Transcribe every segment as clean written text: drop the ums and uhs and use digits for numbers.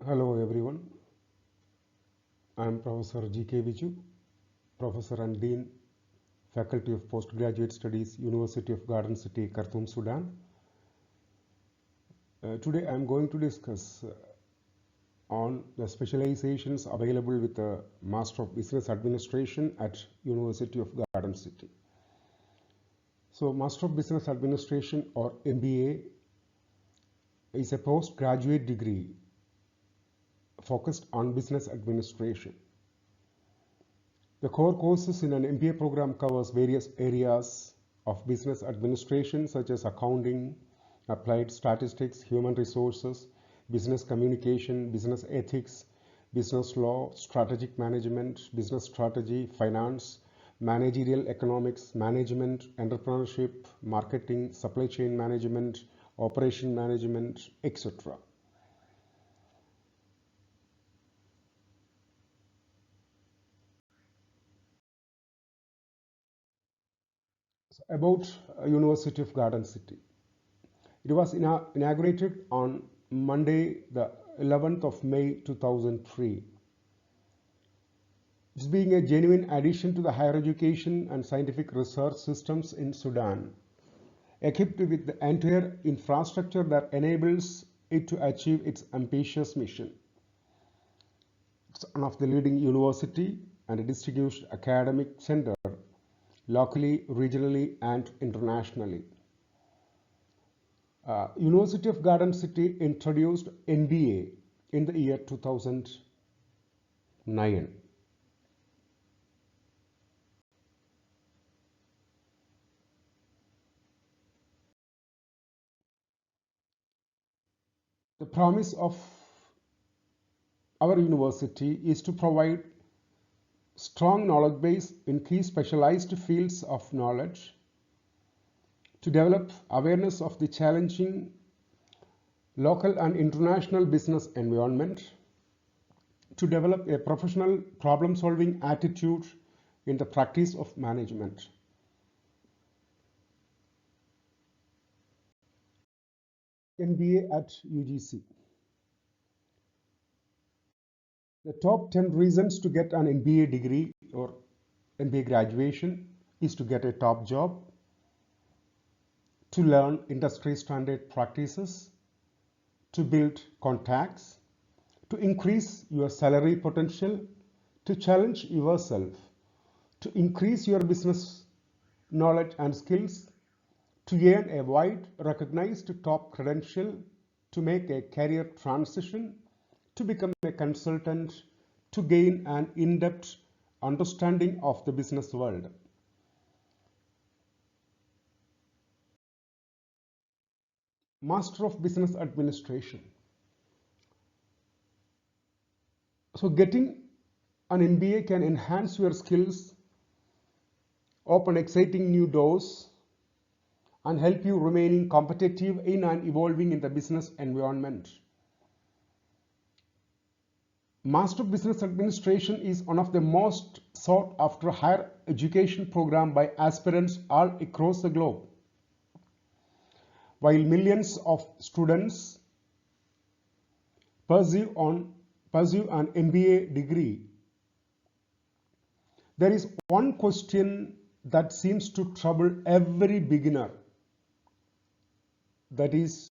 Hello everyone, I am Professor G.K. Viju, Professor and Dean, Faculty of Postgraduate Studies, University of Garden City, Khartoum, Sudan. Today I am going to discuss on the specializations available with the Master of Business Administration at University of Garden City. So Master of Business Administration or MBA is a postgraduate degree focused on business administration. The core courses in an MBA program covers various areas of business administration such as accounting, applied statistics, human resources, business communication, business ethics, business law, strategic management, business strategy, finance, managerial economics, management, entrepreneurship, marketing, supply chain management, operation management, etc. About University of Garden City. It was inaugurated on Monday, the 11th of May 2003. It's being a genuine addition to the higher education and scientific research systems in Sudan, equipped with the entire infrastructure that enables it to achieve its ambitious mission. It's one of the leading university and a distinguished academic center locally, regionally, and internationally. University of Garden City introduced MBA in the year 2009. The promise of our university is to provide strong knowledge base in key specialized fields of knowledge, to develop awareness of the challenging local and international business environment, to develop a professional problem-solving attitude in the practice of management. MBA at UGC. The top 10 reasons to get an MBA degree or MBA graduation is to get a top job, to learn industry standard practices, to build contacts, to increase your salary potential, to challenge yourself, to increase your business knowledge and skills, to earn a wide recognized top credential, to make a career transition, to become a consultant, to gain an in-depth understanding of the business world. Master of Business Administration. So getting an MBA can enhance your skills, open exciting new doors, and help you remaining competitive in and evolving in the business environment. Master of Business Administration is one of the most sought after higher education program by aspirants all across the globe. While millions of students pursue an MBA degree, there is one question that seems to trouble every beginner. That is,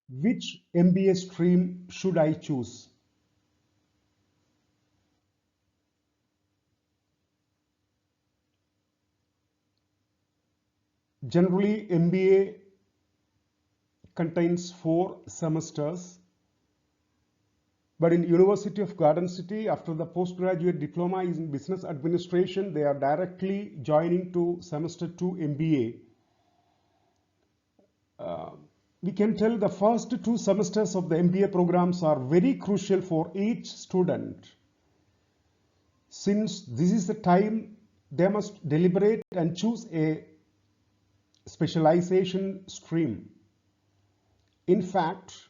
which MBA stream should I choose? Generally, MBA contains 4 semesters, but in University of Garden City, after the postgraduate diploma in business administration, they are directly joining to semester 2 MBA. We can tell the first 2 semesters of the MBA programs are very crucial for each student, since this is the time they must deliberate and choose a specialization stream. In fact,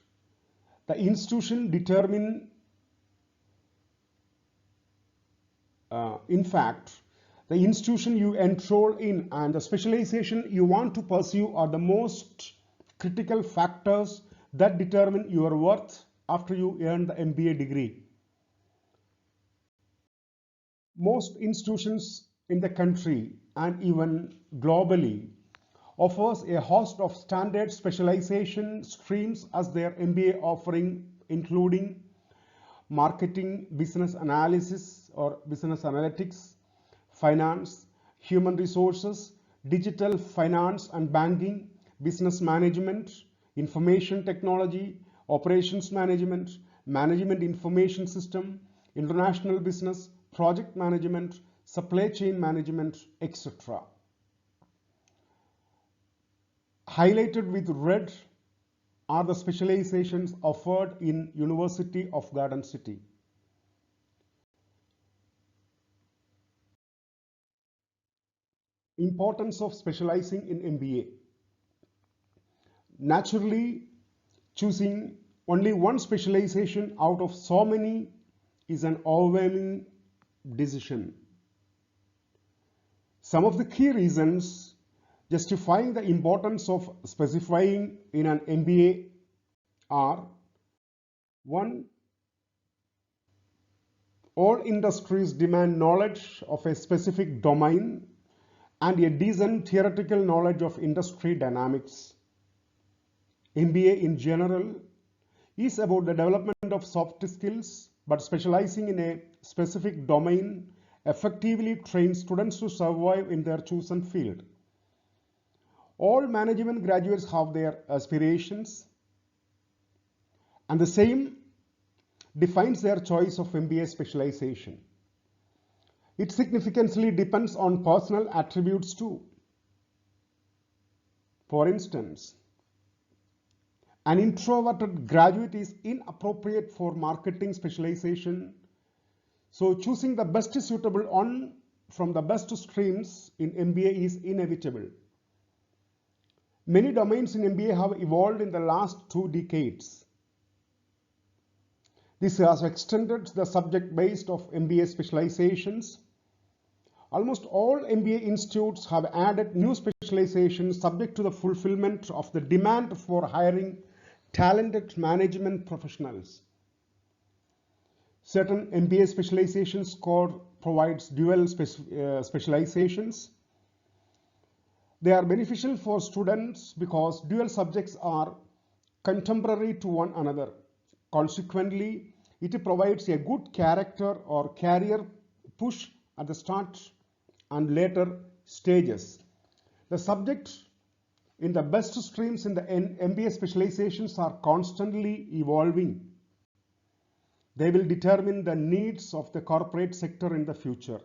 the institution determine the institution you enroll in and the specialization you want to pursue are the most critical factors that determine your worth after you earn the MBA degree. Most institutions in the country and even globally offers a host of standard specialization streams as their MBA offering, including marketing, business analysis or business analytics, finance, human resources, digital finance and banking, business management, information technology, operations management, management information system, international business, project management, supply chain management, etc. Highlighted with red are the specializations offered in University of Garden City. Importance of specializing in MBA. Naturally, choosing only one specialization out of so many is an overwhelming decision. Some of the key reasons justifying the importance of specifying in an MBA are: 1. All industries demand knowledge of a specific domain and a decent theoretical knowledge of industry dynamics. MBA in general is about the development of soft skills, but specializing in a specific domain effectively trains students to survive in their chosen field. All management graduates have their aspirations, and the same defines their choice of MBA specialization. It significantly depends on personal attributes too. For instance, an introverted graduate is inappropriate for marketing specialization, so choosing the best suitable one from the best streams in MBA is inevitable. Many domains in MBA have evolved in the last 2 decades. This has extended the subject base of MBA specializations. Almost all MBA institutes have added new specializations subject to the fulfillment of the demand for hiring talented management professionals. Certain MBA specializations core provides dual specializations. They are beneficial for students because dual subjects are contemporary to one another. Consequently, it provides a good character or career push at the start and later stages. The subjects in the best streams in the MBA specializations are constantly evolving. They will determine the needs of the corporate sector in the future.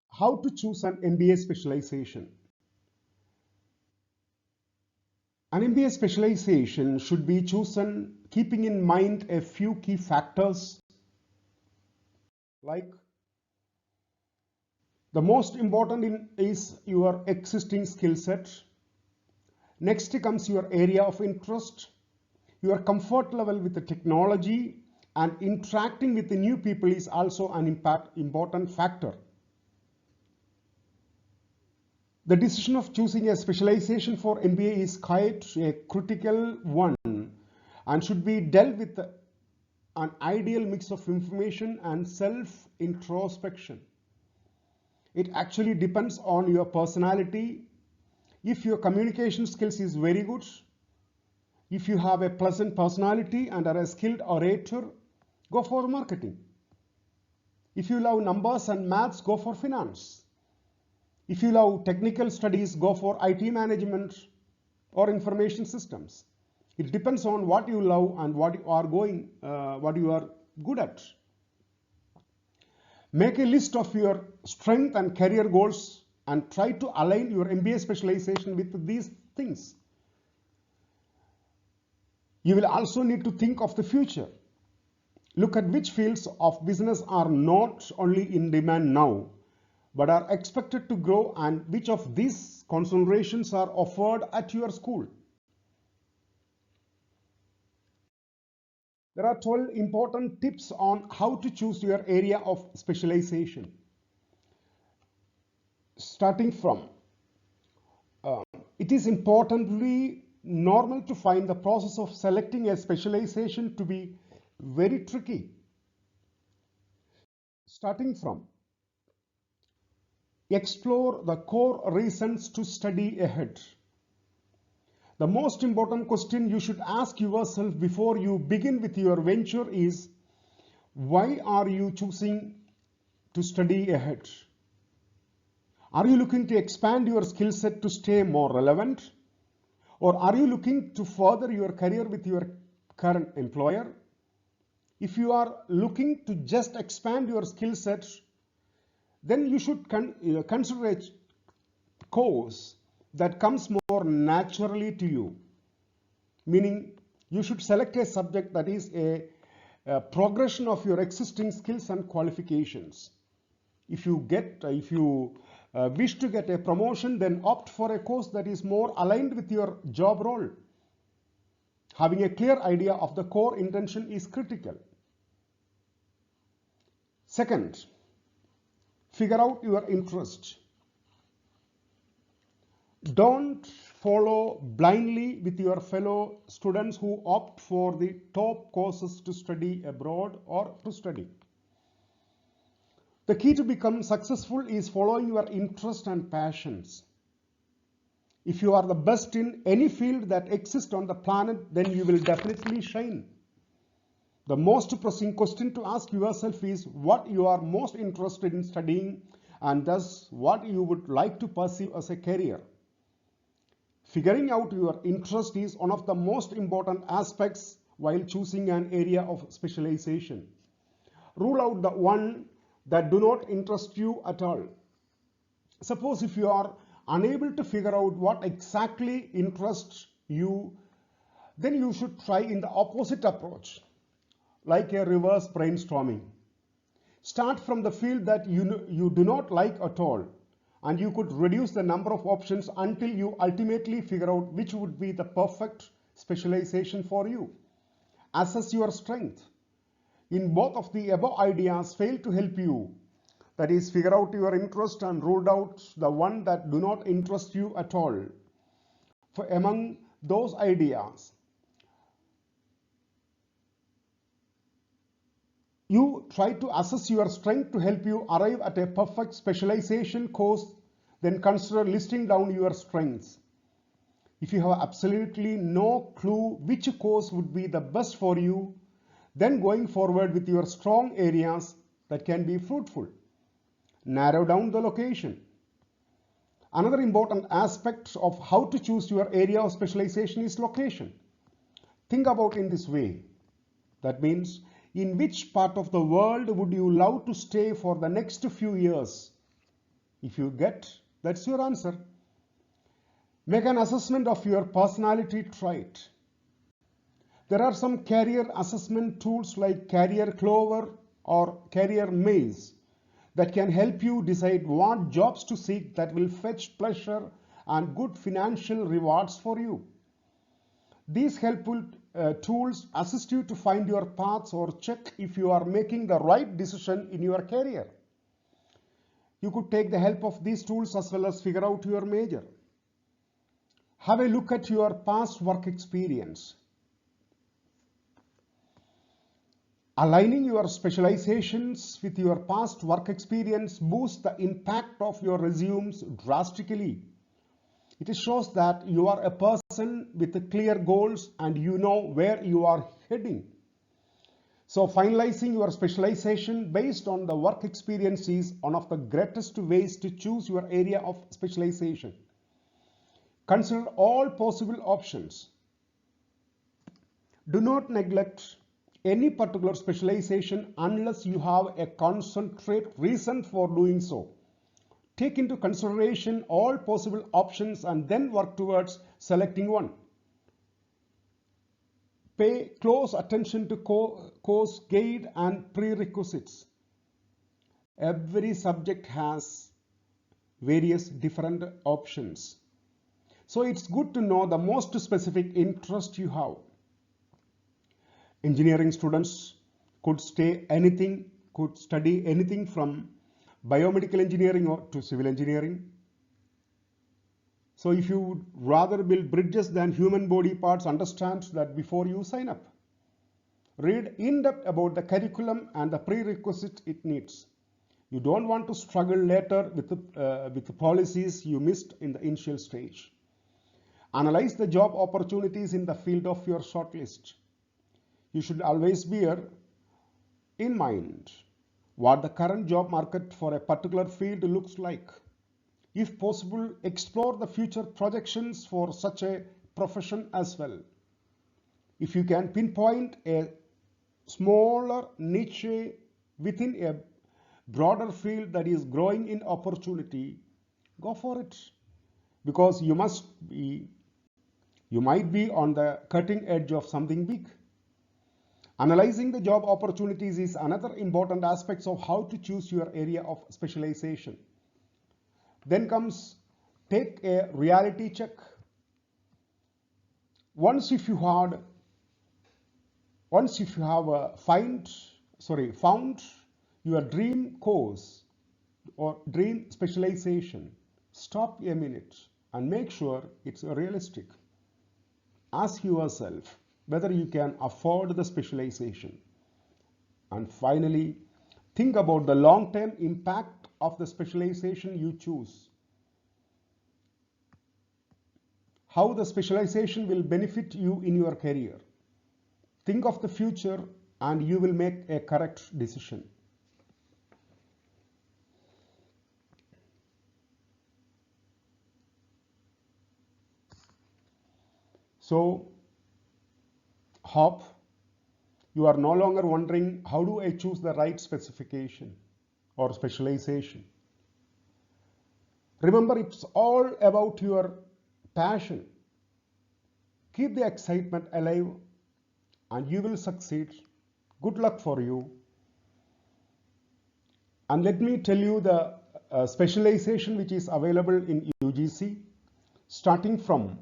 How to choose an MBA specialization? An MBA specialization should be chosen keeping in mind a few key factors, like the most important is your existing skill set. Next comes your area of interest, your comfort level with the technology, and interacting with the new people is also an important factor. The decision of choosing a specialization for MBA is quite a critical one and should be dealt with an ideal mix of information and self-introspection. It actually depends on your personality. If your communication skills is very good, if you have a pleasant personality and are a skilled orator, go for marketing. If you love numbers and maths, go for finance. If you love technical studies, go for IT management or information systems. It depends on what you love and what you are good at. Make a list of your strength and career goals and try to align your MBA specialization with these things. You will also need to think of the future. Look at which fields of business are not only in demand now, but are expected to grow, and which of these concentrations are offered at your school. There are 12 important tips on how to choose your area of specialization. Starting from, It is importantly normal to find the process of selecting a specialization to be very tricky. Starting from explore the core reasons to study ahead. The most important question you should ask yourself before you begin with your venture is, why are you choosing to study ahead? Are you looking to expand your skill set to stay more relevant? Or are you looking to further your career with your current employer? If you are looking to just expand your skill set, then you should consider a course that comes more naturally to you. Meaning, you should select a subject that is a progression of your existing skills and qualifications. If you wish to get a promotion, then opt for a course that is more aligned with your job role. Having a clear idea of the core intention is critical. Second, figure out your interest. Don't follow blindly with your fellow students who opt for the top courses to study abroad or to study. The key to become successful is following your interest and passions. If you are the best in any field that exists on the planet, then you will definitely shine. The most pressing question to ask yourself is what you are most interested in studying, and thus what you would like to pursue as a career. Figuring out your interest is one of the most important aspects while choosing an area of specialization. Rule out the one that do not interest you at all. Suppose if you are unable to figure out what exactly interests you, then you should try in the opposite approach, like a reverse brainstorming. Start from the field that you do not like at all, and you could reduce the number of options until you ultimately figure out which would be the perfect specialization for you. Assess your strength. In both of the above ideas fail to help you, that is, figure out your interest and rule out the one that do not interest you at all. For among those ideas, you try to assess your strength to help you arrive at a perfect specialization course, then consider listing down your strengths. If you have absolutely no clue which course would be the best for you, then going forward with your strong areas that can be fruitful. Narrow down the location. Another important aspect of how to choose your area of specialization is location. Think about in this way. That means, in which part of the world would you love to stay for the next few years? If you get, that's your answer. Make an assessment of your personality trait. There are some career assessment tools like Career Clover or Career Maze that can help you decide what jobs to seek that will fetch pleasure and good financial rewards for you. These helpful tools assist you to find your paths or check if you are making the right decision in your career. You could take the help of these tools as well as figure out your major. Have a look at your past work experience. Aligning your specializations with your past work experience boosts the impact of your resumes drastically. It shows that you are a person with clear goals and you know where you are heading. So finalizing your specialization based on the work experience is one of the greatest ways to choose your area of specialization. Consider all possible options. Do not neglect any particular specialization unless you have a concentrate reason for doing so. Take into consideration all possible options and then work towards selecting one. Pay close attention to course guide and prerequisites. Every subject has various different options. So it's good to know the most specific interest you have. Engineering students could study anything from biomedical engineering to civil engineering. So if you would rather build bridges than human body parts, understand that before you sign up. Read in depth about the curriculum and the prerequisite it needs. You don't want to struggle later with the policies you missed in the initial stage. Analyze the job opportunities in the field of your shortlist. You should always bear in mind what the current job market for a particular field looks like. If possible, explore the future projections for such a profession as well. If you can pinpoint a smaller niche within a broader field that is growing in opportunity, go for it, because you might be on the cutting edge of something big. Analyzing the job opportunities is another important aspect of how to choose your area of specialization. Then comes take a reality check. Once if you have found your dream course or dream specialization, stop a minute and make sure it's realistic. Ask yourself whether you can afford the specialization. And finally, think about the long-term impact of the specialization you choose. How the specialization will benefit you in your career. Think of the future and you will make a correct decision. So, hope you are no longer wondering, how do I choose the right specification or specialization? Remember, it's all about your passion. Keep the excitement alive and you will succeed. Good luck for you. And let me tell you the specialization which is available in UGC, starting from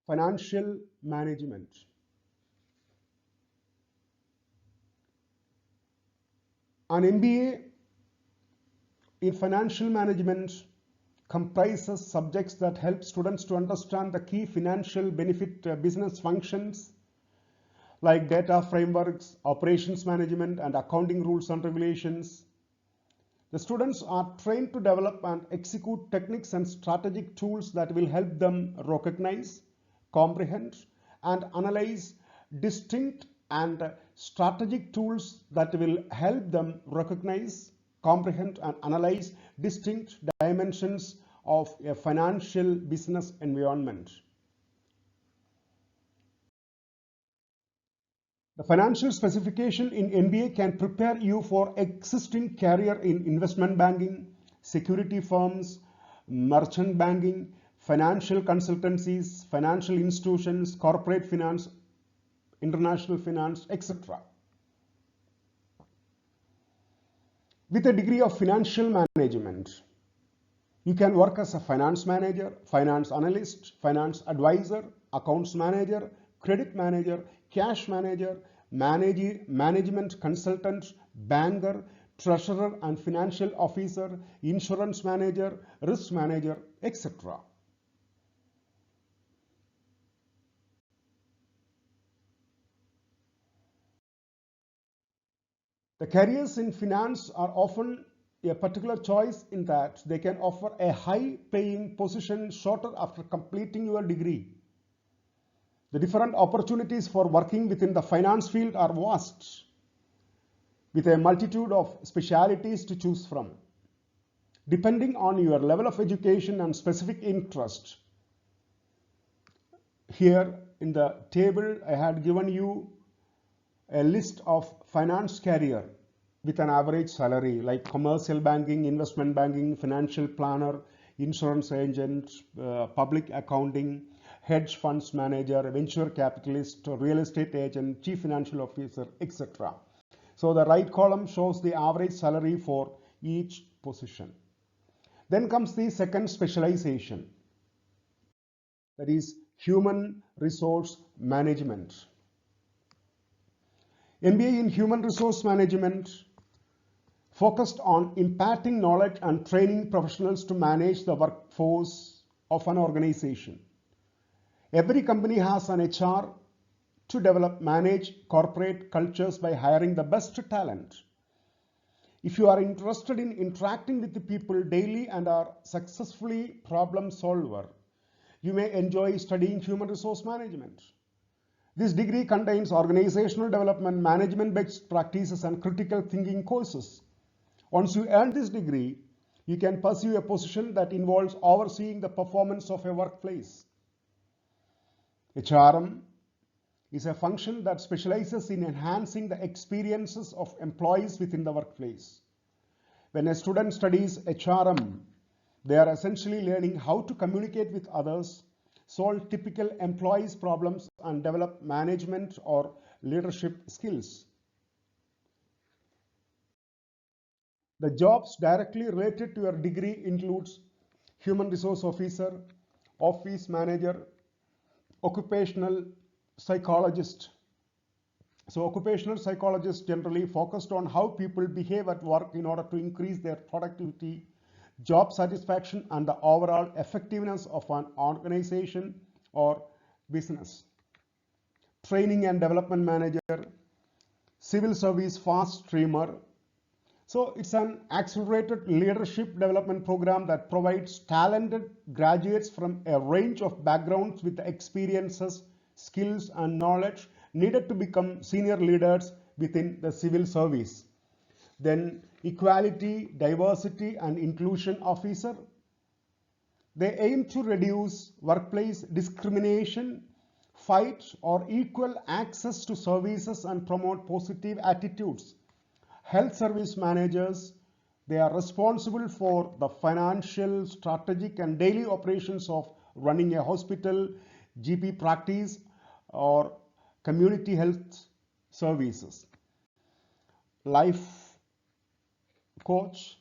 financial management. An MBA in financial management comprises subjects that help students to understand the key financial benefit business functions like data frameworks, operations management, and accounting rules and regulations. The students are trained to develop and execute techniques and strategic tools that will help them recognize, comprehend, and analyze distinct and strategic tools that will help them recognize, comprehend, and analyze distinct dimensions of a financial business environment. The financial specification in MBA can prepare you for existing career in investment banking, security firms, merchant banking, financial consultancies, financial institutions, corporate finance, international finance, etc. With a degree of financial management, you can work as a finance manager, finance analyst, finance advisor, accounts manager, credit manager, cash manager, management consultant, banker, treasurer and financial officer, insurance manager, risk manager, etc. The careers in finance are often a particular choice in that they can offer a high-paying position shortly after completing your degree. The different opportunities for working within the finance field are vast, with a multitude of specialities to choose from. Depending on your level of education and specific interest, here in the table I had given you a list of finance career with an average salary like commercial banking, investment banking, financial planner, insurance agent, public accounting, hedge funds manager, venture capitalist, real estate agent, chief financial officer, etc. So the right column shows the average salary for each position. Then comes the second specialization, that is human resource management. MBA in human resource management focused on imparting knowledge and training professionals to manage the workforce, of an organization. Every company has an HR to develop, manage corporate cultures by hiring the best talent. If you are interested in interacting with the people daily and are successfully problem solver, you may enjoy studying human resource management. This degree contains organizational development, management best practices, and critical thinking courses. Once you earn this degree, you can pursue a position that involves overseeing the performance of a workplace. HRM is a function that specializes in enhancing the experiences of employees within the workplace. When a student studies HRM, they are essentially learning how to communicate with others, solve typical employees' problems, and develop management or leadership skills. The jobs directly related to your degree includes human resource officer, office manager, occupational psychologist. So occupational psychologists generally focused on how people behave at work in order to increase their productivity, job satisfaction, and the overall effectiveness of an organization or business. Training and development manager, civil service fast streamer. So it's an accelerated leadership development program that provides talented graduates from a range of backgrounds with the experiences, skills, and knowledge needed to become senior leaders within the civil service. Then equality, diversity, and inclusion officer. They aim to reduce workplace discrimination, fight or equal access to services, and promote positive attitudes. Health service managers, they are responsible for the financial, strategic, and daily operations of running a hospital, GP practice, or community health services. Life coach,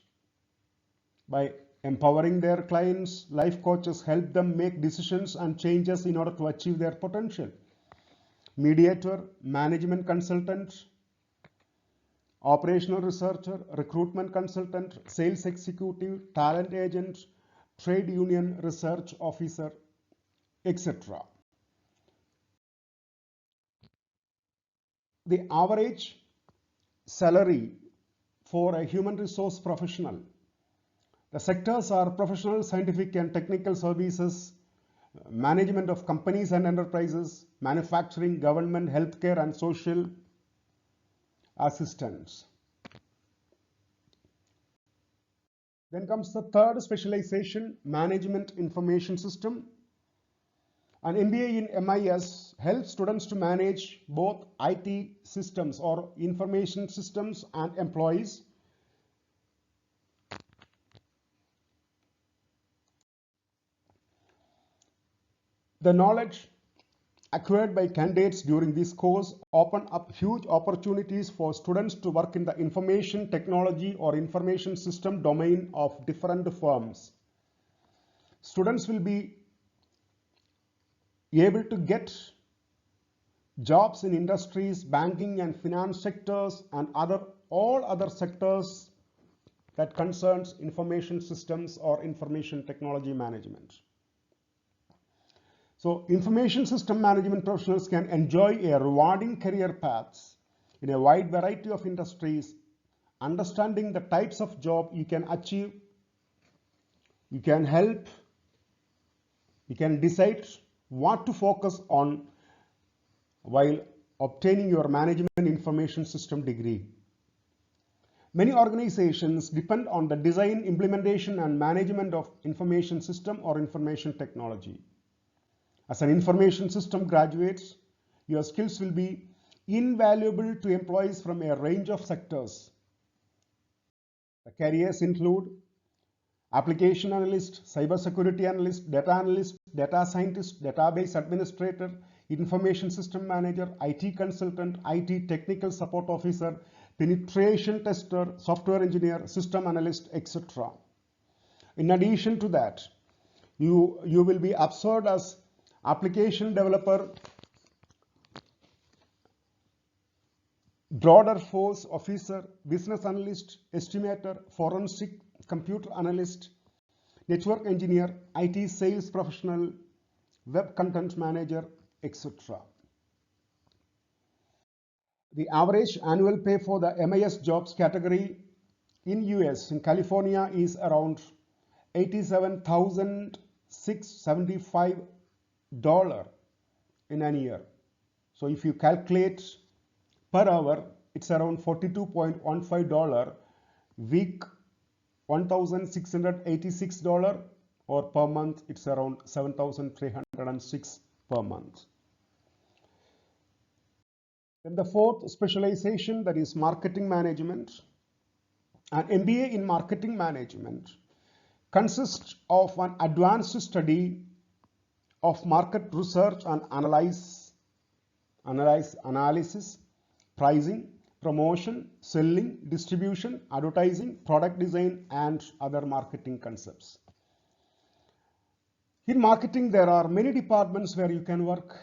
by empowering their clients, life coaches help them make decisions and changes in order to achieve their potential. Mediator, management consultant, operational researcher, recruitment consultant, sales executive, talent agent, trade union research officer, etc. The average salary for a human resource professional. The sectors are professional, scientific, and technical services, management of companies and enterprises, manufacturing, government, healthcare, and social assistance. Then comes the third specialization, management information system. An MBA in MIS helps students to manage both IT systems or information systems and employees. The knowledge acquired by candidates during this course open up huge opportunities for students to work in the information technology or information system domain of different firms. Students will be able to get jobs in industries, banking and finance sectors, and all other sectors that concerns information systems or information technology management. So information system management professionals can enjoy a rewarding career paths in a wide variety of industries. Understanding the types of job you can achieve, you can help, you can decide what to focus on while obtaining your management information system degree. Many organizations depend on the design, implementation, and management of information system or information technology. As an information system graduate, your skills will be invaluable to employees from a range of sectors. The careers include application analyst, cybersecurity analyst, data scientist, database administrator, information system manager, IT consultant, IT technical support officer, penetration tester, software engineer, system analyst, etc. In addition to that, you will be observed as application developer, broader force officer, business analyst, estimator, forensic computer analyst, network engineer, IT sales professional, web content manager, etc. The average annual pay for the MIS jobs category in US, in California, is around $87,675 in a year. So if you calculate per hour, it's around $42.15, week $1,686, or per month it's around $7,306 per month. Then the fourth specialization, that is marketing management. An MBA in marketing management consists of an advanced study of market research and analysis, pricing, promotion, selling, distribution, advertising, product design, and other marketing concepts. In marketing, there are many departments where you can work.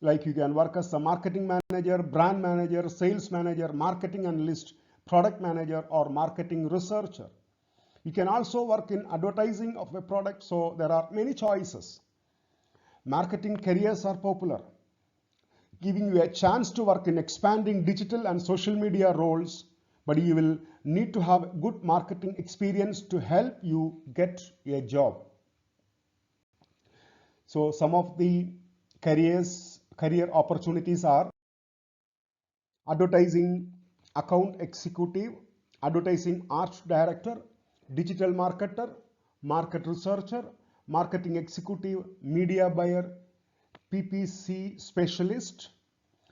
Like you can work as a marketing manager, brand manager, sales manager, marketing analyst, product manager, or marketing researcher. You can also work in advertising of a product, so there are many choices. Marketing careers are popular, giving you a chance to work in expanding digital and social media roles, but you will need to have good marketing experience to help you get a job. So some of the career opportunities are advertising account executive, advertising art director, digital marketer, market researcher, marketing executive, media buyer, PPC specialist.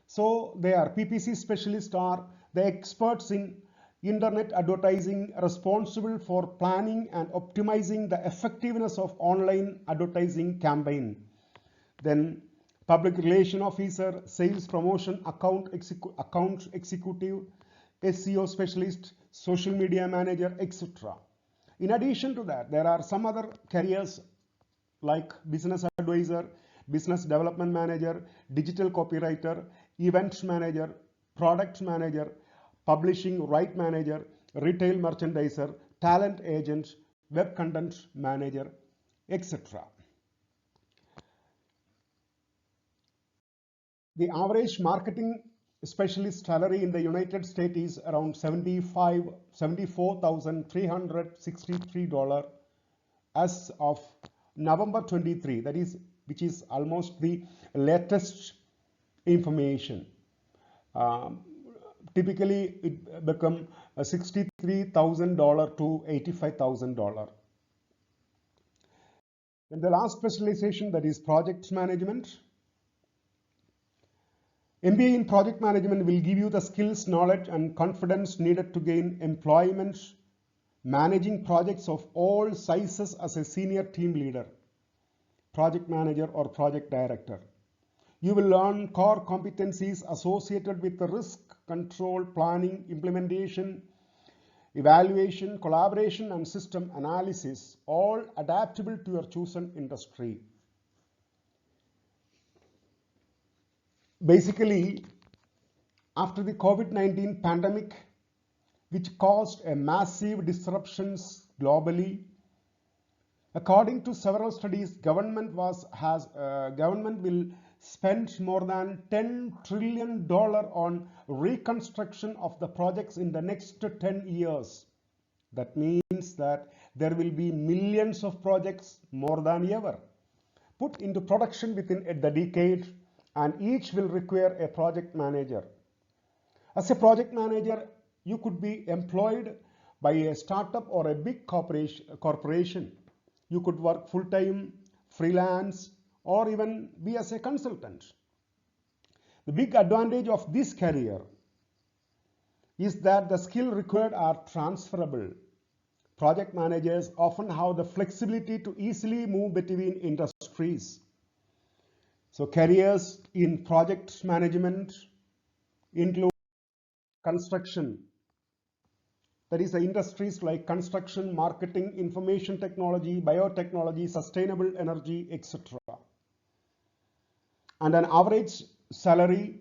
So PPC specialists are the experts in internet advertising, responsible for planning and optimizing the effectiveness of online advertising campaign. Then public relation officer, sales promotion, account executive, SEO specialist, social media manager, etc. In addition to that, there are some other careers like business advisor, business development manager, digital copywriter, event manager, product manager, publishing right manager, retail merchandiser, talent agent, web content manager, etc. The average marketing specialist salary in the United States is around $74,363 as of November 23, which is almost the latest information. Typically, it becomes $63,000 to $85,000. And the last specialization, that is project management. MBA in project management will give you the skills, knowledge, and confidence needed to gain employment, managing projects of all sizes as a senior team leader, project manager, or project director. You will learn core competencies associated with the risk control, planning, implementation, evaluation, collaboration, and system analysis, all adaptable to your chosen industry. Basically, after the COVID-19 pandemic, which caused a massive disruptions globally, according to several studies, government will spend more than $10 trillion on reconstruction of the projects in the next 10 years. That means that there will be millions of projects, more than ever, put into production within the decade, and each will require a project manager. As a project manager, you could be employed by a startup or a big corporation. You could work full-time, freelance, or even be as a consultant. The big advantage of this career is that the skills required are transferable. Project managers often have the flexibility to easily move between industries. So careers in project management include construction. That is the industries like construction, marketing, information technology, biotechnology, sustainable energy, etc. And an average salary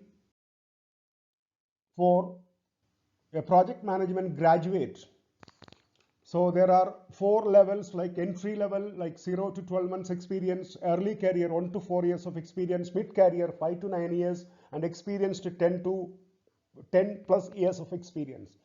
for a project management graduate, So there are 4 levels, like entry level, like 0 to 12 months experience, early career 1 to 4 years of experience, mid career 5 to 9 years, and experienced 10 plus years of experience.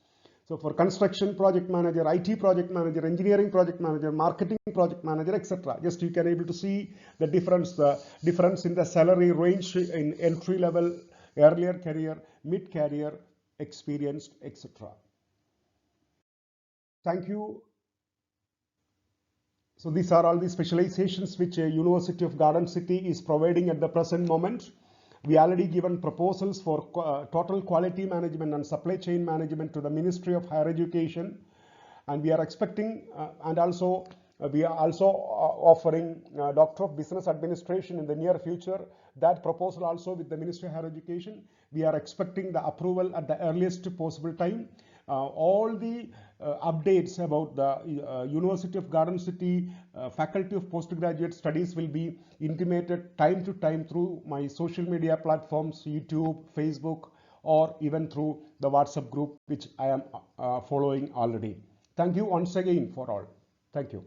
So for construction project manager, IT project manager, engineering project manager, marketing project manager, etc. Just you can able to see the difference in the salary range in entry level, earlier career, mid career, experienced, etc. Thank you. So these are all the specializations which University of Garden City is providing at the present moment. We already given proposals for total quality management and supply chain management to the Ministry of Higher Education, and we are expecting we are also offering Doctor of Business Administration in the near future. That proposal also with the Ministry of Higher Education. We are expecting the approval at the earliest possible time. All the updates about the University of Garden City Faculty of Postgraduate Studies will be intimated time to time through my social media platforms, YouTube, Facebook, or even through the WhatsApp group which I am following already. Thank you once again for all. Thank you.